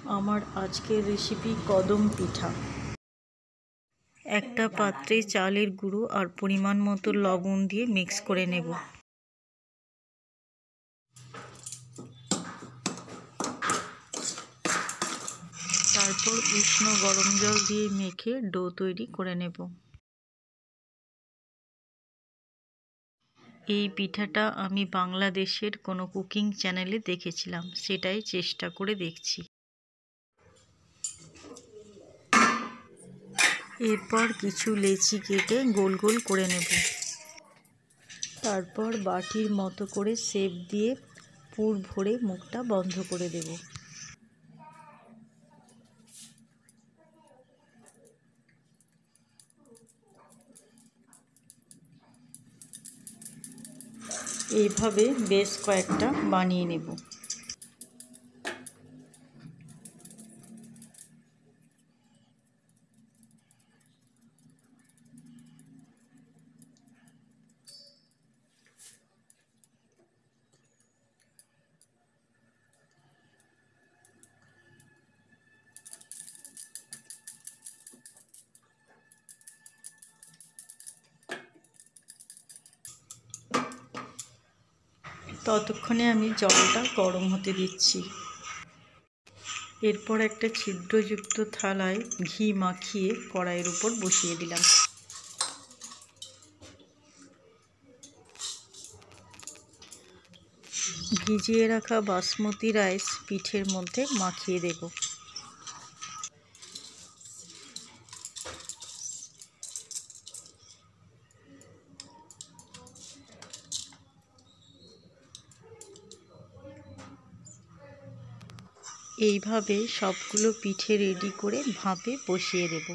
আমার আজকের রেসিপি কদম পিঠা। একটা পাত্রে চালের গুঁড়ো আর পরিমাণ মতো লবণ দিয়ে মিক্স করে নেব। তারপর উষ্ণ গরম জল দিয়ে মেখে ডো তৈরি করে নেব। এই পিঠাটা আমি বাংলাদেশের কোনো কুকিং চ্যানেলে দেখেছিলাম, সেটাই চেষ্টা করে দেখছি। এরপর কিছু লেচি কেটে গোল গোল করে নেব। তারপর বাটির মতো করে শেপ দিয়ে পুর ভরে মুখটা বন্ধ করে দেব। এইভাবে বেশ কয়েকটা বানিয়ে নেব। ততক্ষণে আমি জলটা গরম হতে দিচ্ছি। এরপর একটা ছিদ্রযুক্ত থালায় ঘি মাখিয়ে কড়াইয়ের উপর বসিয়ে দিলাম। ভিজিয়ে রাখা বাসমতি রাইস পিঠের মধ্যে মাখিয়ে দেব। এইভাবে সবগুলো পিঠে রেডি করে ভাপে বসিয়ে দেব।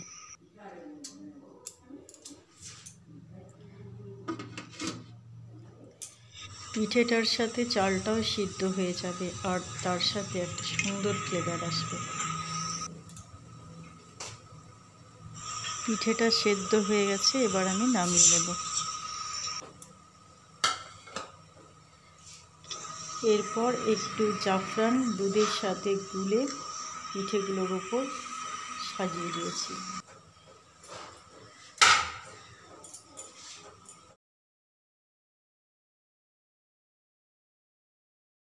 পিঠেটার সাথে চালটাও সিদ্ধ হয়ে যাবে আর তার সাথে একটা সুন্দর ফ্লেভার আসবে। পিঠেটা সেদ্ধ হয়ে গেছে, এবার আমি নামিয়ে নেব। এরপর একটু জাফরান দুধের সাথে গুলে পিঠেগুলোর উপর সাজিয়ে দিয়েছি।